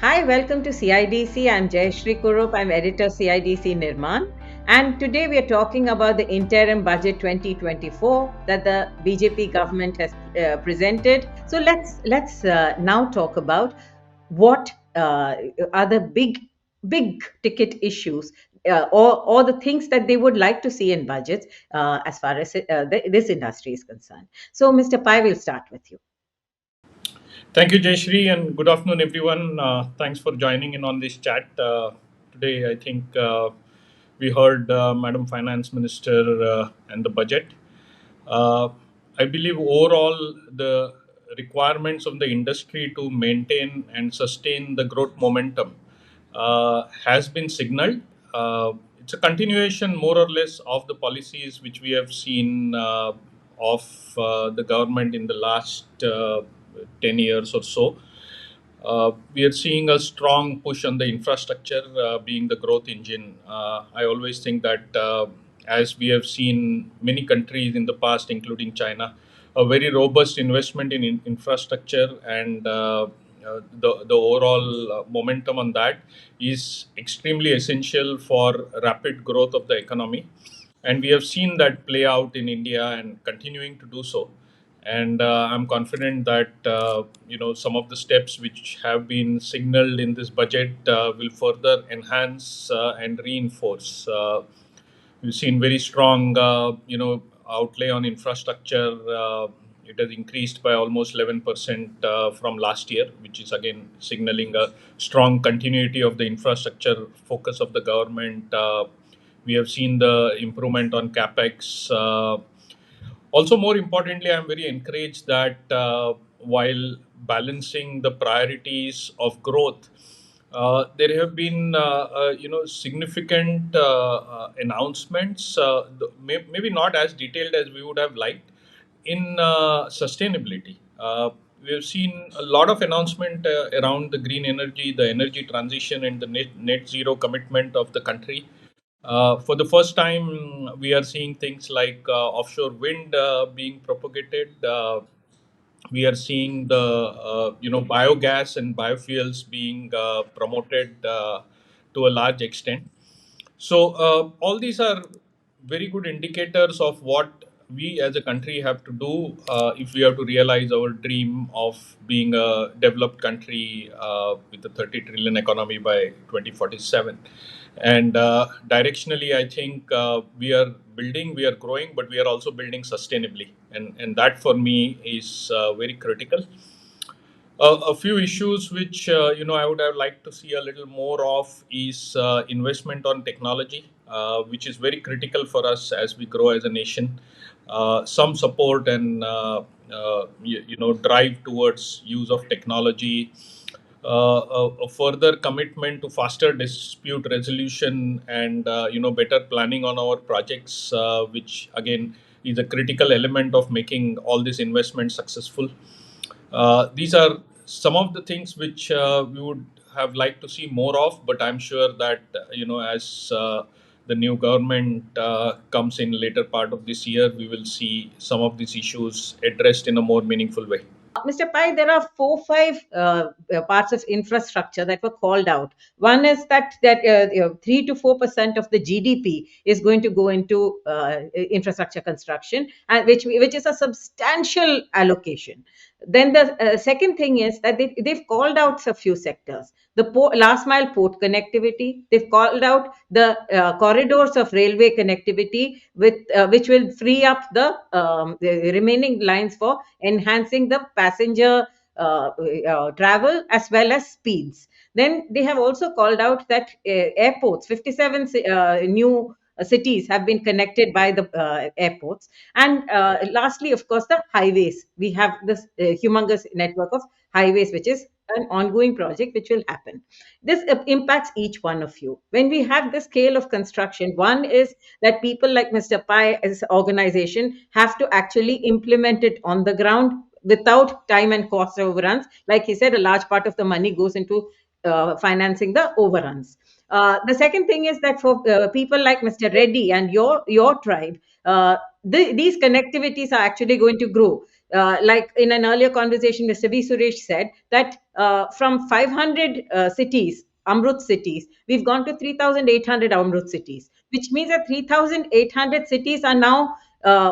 Hi, welcome to CIDC. I'm Jayashri Kurup. I'm editor CIDC Nirman. And today we are talking about the interim budget 2024 that the BJP government has presented. So let's now talk about what are the big ticket issues or the things that they would like to see in budgets as far as this industry is concerned. So, Mr. Pai, we'll start with you. Thank you, Jayashri, and good afternoon, everyone. Thanks for joining in on this chat. Today, I think we heard Madam Finance Minister and the budget. Uh, I believe overall the requirements of the industry to maintain and sustain the growth momentum has been signaled. It's a continuation, more or less, of the policies which we have seen of the government in the last 10 years or so. We are seeing a strong push on the infrastructure being the growth engine. I always think that as we have seen many countries in the past, including China, a very robust investment in infrastructure and the overall momentum on that is extremely essential for rapid growth of the economy. And we have seen that play out in India and continuing to do so. And I'm confident that some of the steps which have been signaled in this budget will further enhance and reinforce. We've seen very strong, outlay on infrastructure. It has increased by almost 11% from last year, which is again signaling a strong continuity of the infrastructure focus of the government. We have seen the improvement on capex. Also, more importantly, I'm very encouraged that while balancing the priorities of growth, there have been significant announcements, maybe not as detailed as we would have liked, in sustainability. We have seen a lot of announcement around the green energy, the energy transition, and the net zero commitment of the country. For the first time, we are seeing things like offshore wind being propagated. We are seeing the biogas and biofuels being promoted to a large extent. So all these are very good indicators of what we as a country have to do if we have to realize our dream of being a developed country with a 30 trillion economy by 2047. And directionally, I think we are growing, but we are also building sustainably. And that for me is very critical. A few issues which I would have liked to see a little more of is investment on technology, which is very critical for us as we grow as a nation. Some support and drive towards use of technology, a further commitment to faster dispute resolution and better planning on our projects, which again is a critical element of making all this investment successful. These are some of the things which we would have liked to see more of, but I'm sure that as the new government comes in later part of this year, we will see some of these issues addressed in a more meaningful way. Mr. Pai, there are four, five parts of infrastructure that were called out. One is that 3 to 4% of the GDP is going to go into infrastructure construction, and which is a substantial allocation. Then the second thing is that they've called out a few sectors. The last mile port connectivity. They've called out the corridors of railway connectivity, which will free up the remaining lines for enhancing the passenger travel as well as speeds. Then they have also called out that airports, 57 new cities have been connected by the airports. And lastly, of course, the highways. We have this humongous network of highways, which is an ongoing project which will happen. This impacts each one of you. When we have the scale of construction, one is that people like Mr. Pai as organization have to actually implement it on the ground without time and cost overruns. Like he said, a large part of the money goes into financing the overruns. The second thing is that for people like Mr. Reddy and your tribe, these connectivities are actually going to grow. like in an earlier conversation, Mr. V. Suresh said that from 500 cities, Amrut cities, we've gone to 3,800 Amrut cities, which means that 3,800 cities are now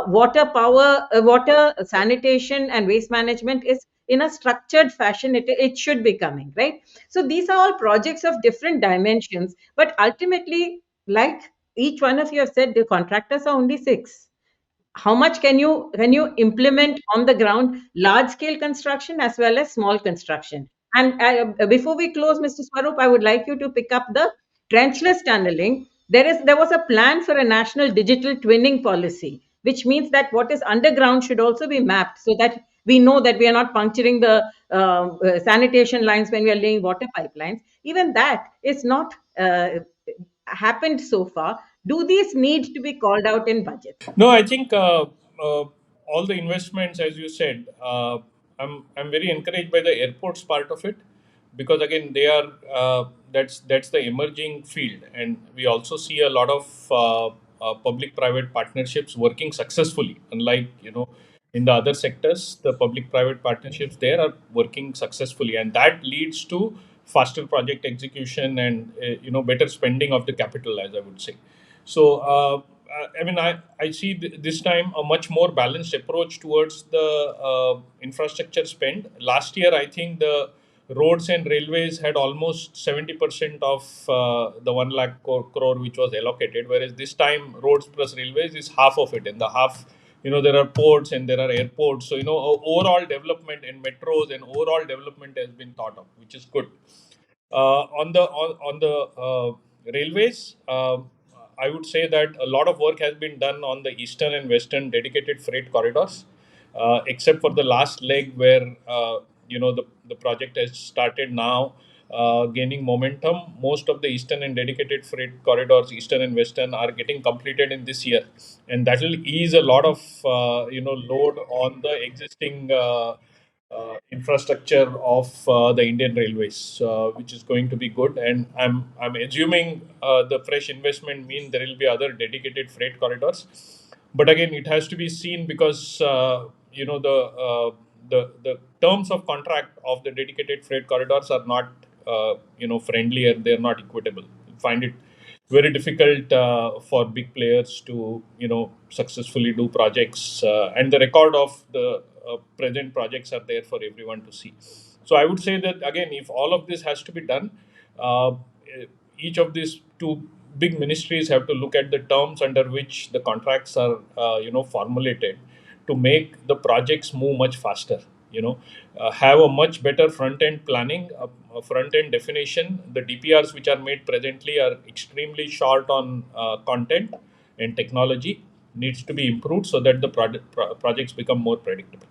water, sanitation, and waste management is in a structured fashion. It should be coming, right? So these are all projects of different dimensions, but ultimately, like each one of you have said, the contractors are only six. How much can you implement on the ground, large scale construction as well as small construction? And before we close, Mr. Swarup, I would like you to pick up the trenchless tunneling. There was a plan for a national digital twinning policy, which means that what is underground should also be mapped, so that we know that we are not puncturing the sanitation lines when we are laying water pipelines. Even that is not happened so far. Do these need to be called out in budgets? No, I think all the investments, as you said, I'm very encouraged by the airports part of it, because again they are that's the emerging field, and we also see a lot of public-private partnerships working successfully. Unlike in the other sectors, the public-private partnerships there are working successfully, and that leads to faster project execution and better spending of the capital, as I would say. So, I mean, I see this time a much more balanced approach towards the infrastructure spend. Last year, I think the roads and railways had almost 70% of the 1 lakh crore which was allocated, whereas this time roads plus railways is half of it. And the half, there are ports and there are airports. So, overall development in metros and overall development has been thought of, which is good. On the railways, I would say that a lot of work has been done on the eastern and western dedicated freight corridors, except for the last leg where the project has started now gaining momentum. Most of the eastern and dedicated freight corridors, eastern and western, are getting completed in this year, and that will ease a lot of load on the existing infrastructure of the Indian Railways, which is going to be good. And I'm assuming the fresh investment mean there will be other dedicated freight corridors. But again, it has to be seen, because the terms of contract of the dedicated freight corridors are not friendly, and they're not equitable. Find it very difficult for big players to successfully do projects, and the record of the present projects are there for everyone to see. So I would say that again, if all of this has to be done, uh, each of these two big ministries have to look at the terms under which the contracts are formulated, to make the projects move much faster. Have a much better front end planning, a front end definition. The DPRs which are made presently are extremely short on content, and technology needs to be improved so that the projects become more predictable.